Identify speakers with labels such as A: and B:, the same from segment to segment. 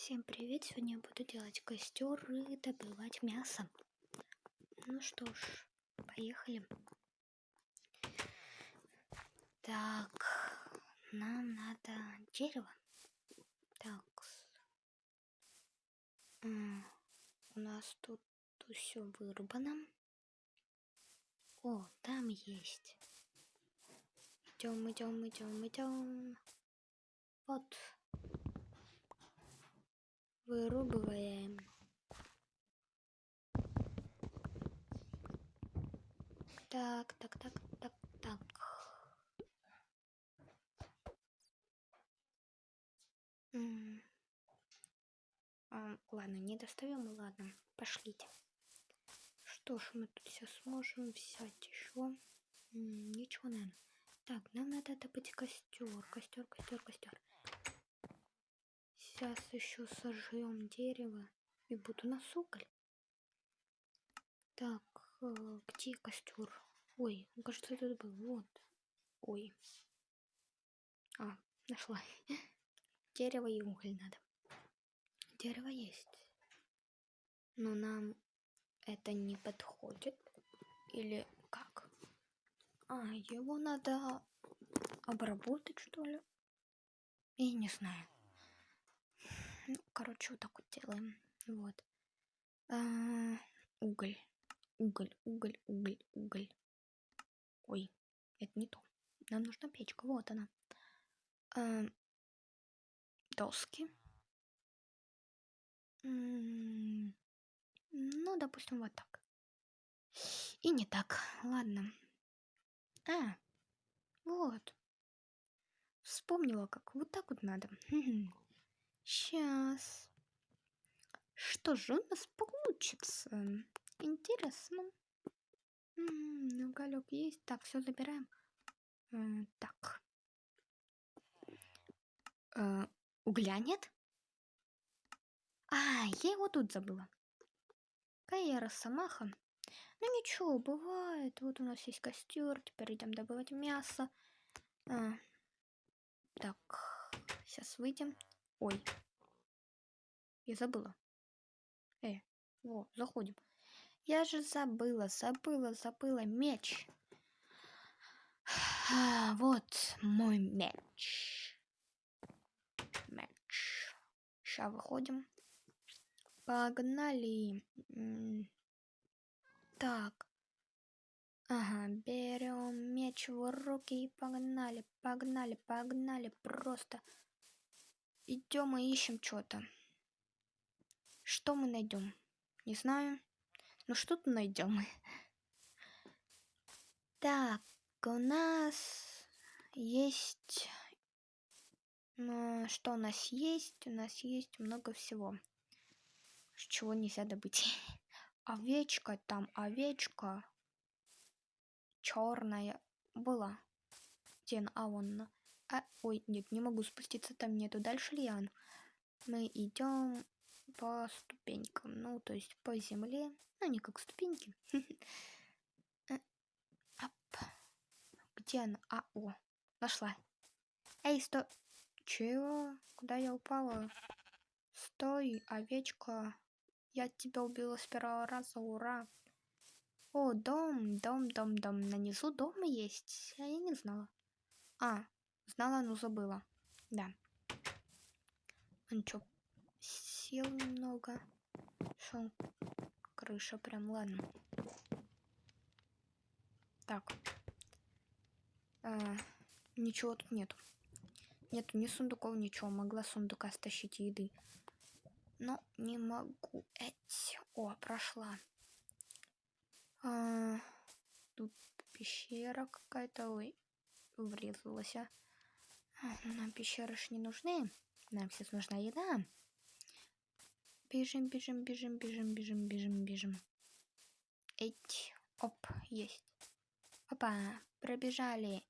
A: Всем привет! Сегодня я буду делать костер и добывать мясо. Ну что ж, поехали. Так, нам надо дерево. Так, у нас тут все вырубано. О, там есть. Идем. Вот. Вырубываем. Так. Ладно, не достаем, ладно, пошлите. Что ж, мы тут все сможем взять еще. Ничего, наверное. Так, нам надо добыть костер. Сейчас еще сожжем дерево и буду на уголь. Так, где костер? Ой, кажется, тут был. Вот. Ой. Нашла. Дерево и уголь надо. Дерево есть. Но нам это не подходит. Или как? Его надо обработать, что ли? Я не знаю. Ну, короче, вот так вот делаем. Вот. Уголь. Ой, это не то. Нам нужна печка. Вот она. Доски. Ну, допустим, вот так. И не так. Ладно. Вот. Вспомнила, как. Вот так вот надо. Сейчас. Что же у нас получится? Интересно. Уголек есть. Так, все забираем. Так. Угля нет? Я его тут забыла. Какая я росомаха. Ну ничего, бывает. Вот у нас есть костер. Теперь идем добывать мясо. Так, сейчас выйдем. Ой. Я забыла. Заходим. Я же забыла. Меч. Вот мой меч. Сейчас выходим. Погнали. Так. Берем меч в руки и погнали. Просто идем и ищем что-то. Что мы найдем? Не знаю. Ну что-то найдем. Так, у нас есть... Что у нас есть? У нас есть много всего. Чего нельзя добыть. Овечка. Черная была. Где она? Вон. Ой, нет, не могу спуститься, там нету. Дальше лиан. Мы идем по ступенькам, ну, то есть по земле. Ну, не как ступеньки. Где она? Нашла. Эй, стой. Чего? Куда я упала? Стой, овечка. Я тебя убила с первого раза, ура. О, дом. На низу дом есть. Я не знала. Знала, но забыла. Да. Он что, сел немного? Шел. Крыша прям, ладно. Так. Ничего тут нету. Нету ни сундуков, ничего. Могла с сундука стащить еды. Но не могу. Прошла. Тут пещера какая-то. Ой, врезалась. Нам пещеры ж не нужны. Нам сейчас нужна еда. Бежим. Оп, есть. Опа, пробежали.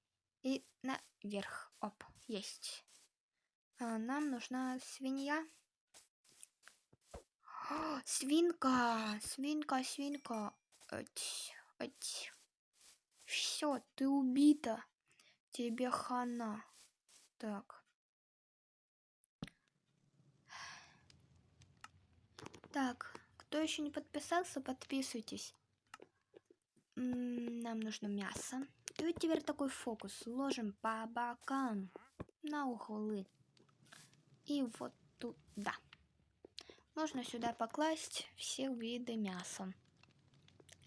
A: И наверх. Оп, есть. Нам нужна свинья. Свинка. Все, ты убита. Тебе хана. Так. Так, кто еще не подписался, подписывайтесь. Нам нужно мясо. И вот теперь такой фокус. Ложим по бокам на углы. И вот туда. Можно сюда покласть все виды мяса.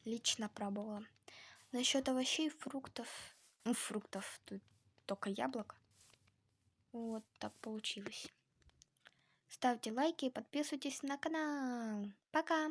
A: Лично пробовала. Насчет овощей, фруктов. Ну, фруктов тут только яблоко. Вот так получилось. Ставьте лайки и подписывайтесь на канал. Пока!